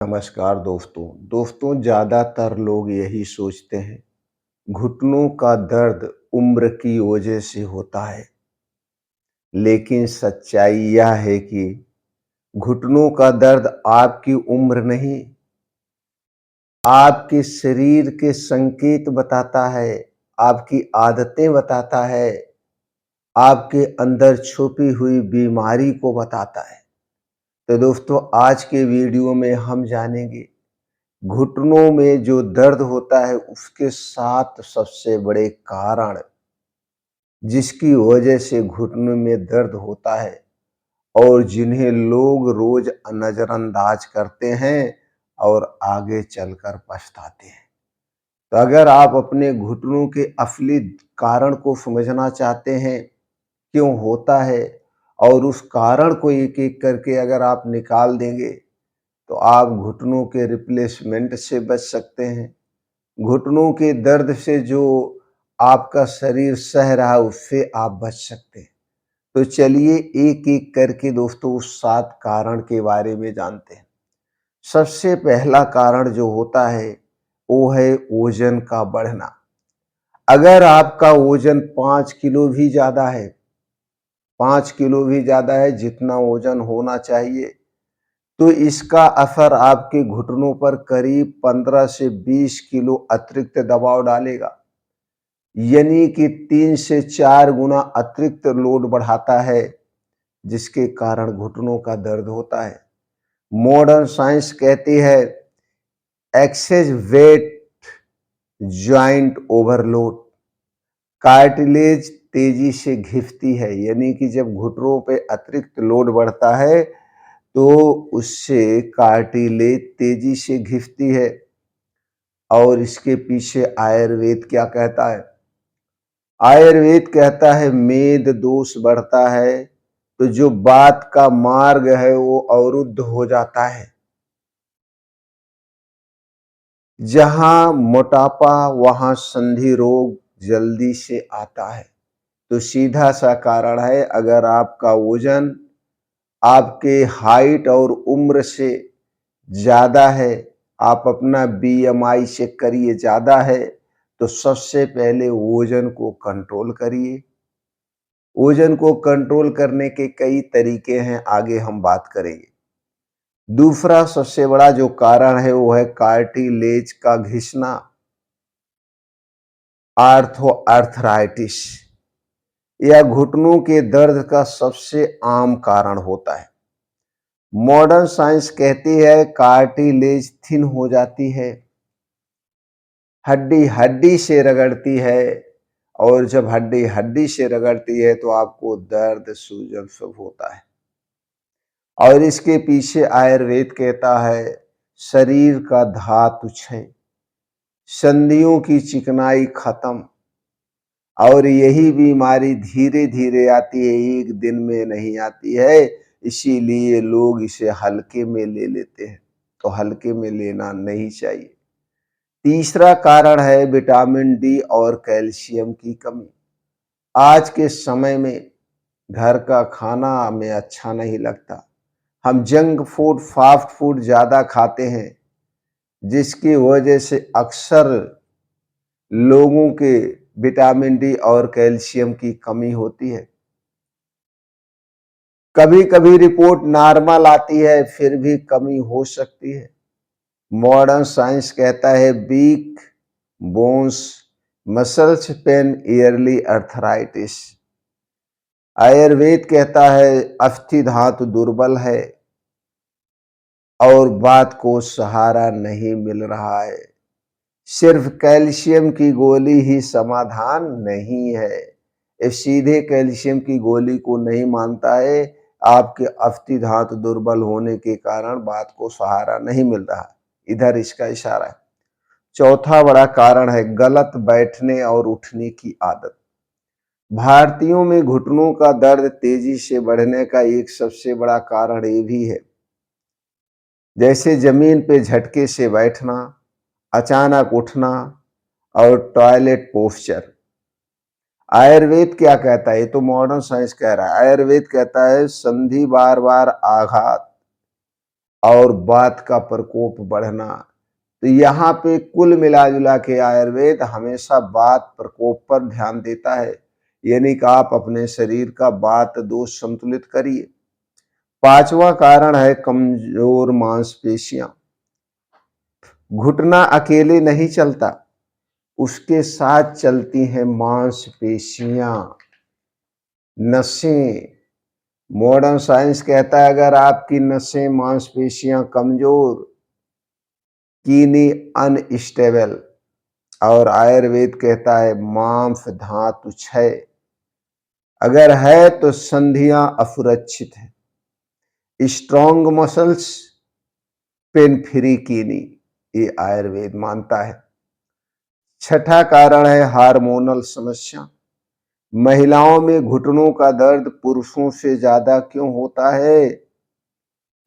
नमस्कार दोस्तों ज़्यादातर लोग यही सोचते हैं घुटनों का दर्द उम्र की वजह से होता है। लेकिन सच्चाई यह है कि घुटनों का दर्द आपकी उम्र नहीं, आपके शरीर के संकेत बताता है, आपकी आदतें बताता है, आपके अंदर छुपी हुई बीमारी को बताता है। तो दोस्तों, आज के वीडियो में हम जानेंगे घुटनों में जो दर्द होता है उसके 7 सबसे बड़े कारण, जिसकी वजह से घुटनों में दर्द होता है और जिन्हें लोग रोज नजरअंदाज करते हैं और आगे चलकर पछताते हैं। तो अगर आप अपने घुटनों के असली कारण को समझना चाहते हैं, क्यों होता है, और उस कारण को एक एक करके अगर आप निकाल देंगे तो आप घुटनों के रिप्लेसमेंट से बच सकते हैं। घुटनों के दर्द से जो आपका शरीर सह रहा है उससे आप बच सकते हैं। तो चलिए एक एक करके दोस्तों उस 7 कारण के बारे में जानते हैं। सबसे पहला कारण जो होता है वो है वजन का बढ़ना। अगर आपका वजन 5 किलो भी ज़्यादा है, 5 किलो भी ज़्यादा है जितना वजन होना चाहिए, तो इसका असर आपके घुटनों पर करीब 15 से 20 किलो अतिरिक्त दबाव डालेगा। यानी कि 3 से 4 गुना अतिरिक्त लोड बढ़ाता है, जिसके कारण घुटनों का दर्द होता है। मॉडर्न साइंस कहती है access wait joint overload. Cartilage तेजी से घिसती है, यानी कि जब घुटनों पे अतिरिक्त लोड बढ़ता है तो उससे कार्टिलेज तेजी से घिसती है। और इसके पीछे आयुर्वेद क्या कहता है? आयुर्वेद कहता है मेद दोष बढ़ता है तो जो बात का मार्ग है वो अवरुद्ध हो जाता है। जहां मोटापा वहां संधि रोग जल्दी से आता है। तो सीधा सा कारण है, अगर आपका वजन आपके हाइट और उम्र से ज्यादा है, आप अपना बीएमआई चेक करिए ज्यादा है, तो सबसे पहले वजन को कंट्रोल करिए। वजन को कंट्रोल करने के कई तरीके हैं, आगे हम बात करेंगे। दूसरा सबसे बड़ा जो कारण है वो है कार्टिलेज का घिसना, आर्थराइटिस। यह घुटनों के दर्द का सबसे आम कारण होता है। मॉडर्न साइंस कहती है कार्टिलेज थिन हो जाती है, हड्डी हड्डी से रगड़ती है, और जब हड्डी हड्डी से रगड़ती है तो आपको दर्द सूजन सब होता है। और इसके पीछे आयुर्वेद कहता है शरीर का धातु क्षय, संधियों की चिकनाई खत्म। और यही बीमारी धीरे धीरे आती है, एक दिन में नहीं आती है, इसीलिए लोग इसे हल्के में ले लेते हैं। तो हल्के में लेना नहीं चाहिए। तीसरा कारण है विटामिन डी और कैल्शियम की कमी। आज के समय में घर का खाना हमें अच्छा नहीं लगता, हम जंक फूड फास्ट फूड ज़्यादा खाते हैं, जिसकी वजह से अक्सर लोगों के विटामिन डी और कैल्शियम की कमी होती है। कभी कभी रिपोर्ट नॉर्मल आती है, फिर भी कमी हो सकती है। मॉडर्न साइंस कहता है weak bones, muscles pain, early arthritis. Ayurveda कहता है अस्थि धातु दुर्बल है और बात को सहारा नहीं मिल रहा है। सिर्फ कैल्शियम की गोली ही समाधान नहीं है। ये सीधे कैल्शियम की गोली को नहीं मानता है, आपके अस्थि धातु दुर्बल होने के कारण बात को सहारा नहीं मिल रहा, इधर इसका इशारा है। चौथा बड़ा कारण है गलत बैठने और उठने की आदत। भारतीयों में घुटनों का दर्द तेजी से बढ़ने का एक सबसे बड़ा कारण ये भी है, जैसे जमीन पे झटके से बैठना, अचानक उठना और टॉयलेट पोस्चर। आयुर्वेद क्या कहता है? ये तो मॉडर्न साइंस कह रहा है। आयुर्वेद कहता है संधि बार बार आघात, और बात का प्रकोप बढ़ना। तो यहाँ पे कुल मिला-जुला के आयुर्वेद हमेशा बात प्रकोप पर ध्यान देता है, यानी कि आप अपने शरीर का वात दोष संतुलित करिए। 5वां कारण है कमजोर मांसपेशियां। घुटना अकेले नहीं चलता, उसके साथ चलती हैं मांसपेशियां, नसें। मॉडर्न साइंस कहता है अगर आपकी नसें मांसपेशियां कमजोर, कीनी अनस्टेबल, और आयुर्वेद कहता है मांस धातु क्षय अगर है तो संधियां असुरक्षित है। स्ट्रॉन्ग मसल्स पेन फ्री कीनी, ये आयुर्वेद मानता है। छठा कारण है हार्मोनल समस्या। महिलाओं में घुटनों का दर्द पुरुषों से ज्यादा क्यों होता है?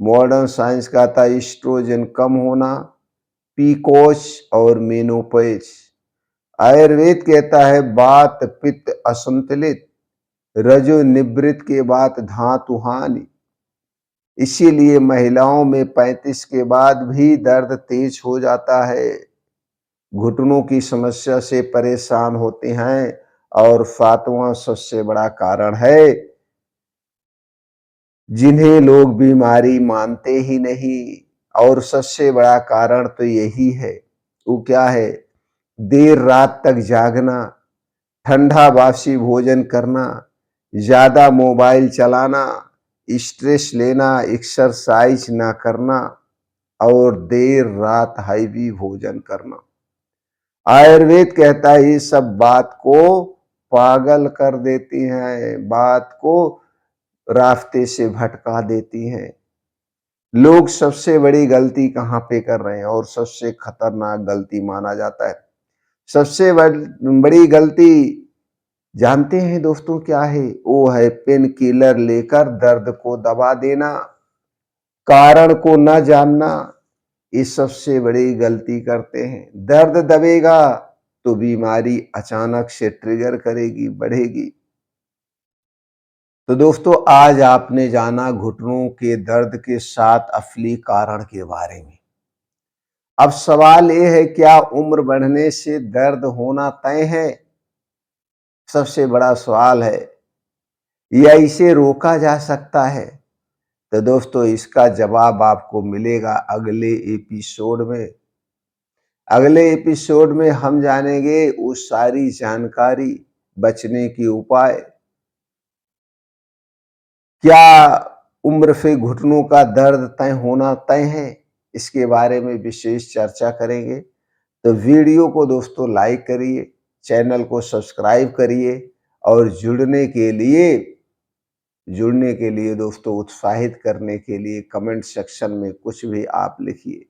मॉडर्न साइंस कहता है एस्ट्रोजन कम होना, पीकोश और मेनोपॉज। आयुर्वेद कहता है वात पित्त असंतुलित, रजो निवृत्त के बाद धातु हानि। इसीलिए महिलाओं में 35 के बाद भी दर्द तेज हो जाता है, घुटनों की समस्या से परेशान होते हैं। और 7वां सबसे बड़ा कारण है जिन्हें लोग बीमारी मानते ही नहीं, और सबसे बड़ा कारण तो यही है। वो क्या है? देर रात तक जागना, ठंडा बासी भोजन करना, ज्यादा मोबाइल चलाना, स्ट्रेस लेना, एक्सरसाइज ना करना और देर रात हैवी भोजन करना। आयुर्वेद कहता है ये सब बात को पागल कर देती हैं, बात को रास्ते से भटका देती हैं। लोग सबसे बड़ी गलती कहाँ पे कर रहे हैं और सबसे खतरनाक गलती माना जाता है? सबसे बड़ी गलती जानते हैं दोस्तों क्या है? वो है पेन किलर लेकर दर्द को दबा देना, कारण को न जानना। ये सबसे बड़ी गलती करते हैं। दर्द दबेगा तो बीमारी अचानक से ट्रिगर करेगी, बढ़ेगी। तो दोस्तों आज आपने जाना घुटनों के दर्द के 7 असली कारण के बारे में। अब सवाल ये है क्या उम्र बढ़ने से दर्द होना तय है? सबसे बड़ा सवाल है। या इसे रोका जा सकता है? तो दोस्तों इसका जवाब आपको मिलेगा अगले एपिसोड में। अगले एपिसोड में हम जानेंगे वो सारी जानकारी, बचने के उपाय। क्या उम्र से घुटनों का दर्द तय होना तय है? इसके बारे में विशेष चर्चा करेंगे। तो वीडियो को दोस्तों लाइक करिए, चैनल को सब्सक्राइब करिए और जुड़ने के लिए दोस्तों उत्साहित करने के लिए कमेंट सेक्शन में कुछ भी आप लिखिए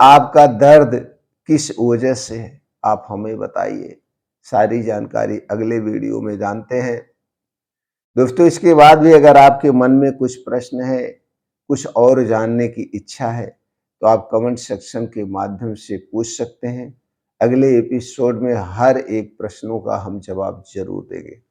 आपका दर्द किस वजह से है, आप हमें बताइए। सारी जानकारी अगले वीडियो में जानते हैं। दोस्तों इसके बाद भी अगर आपके मन में कुछ प्रश्न है, कुछ और जानने की इच्छा है, तो आप कमेंट सेक्शन के माध्यम से पूछ सकते हैं। अगले एपिसोड में हर एक प्रश्नों का हम जवाब जरूर देंगे।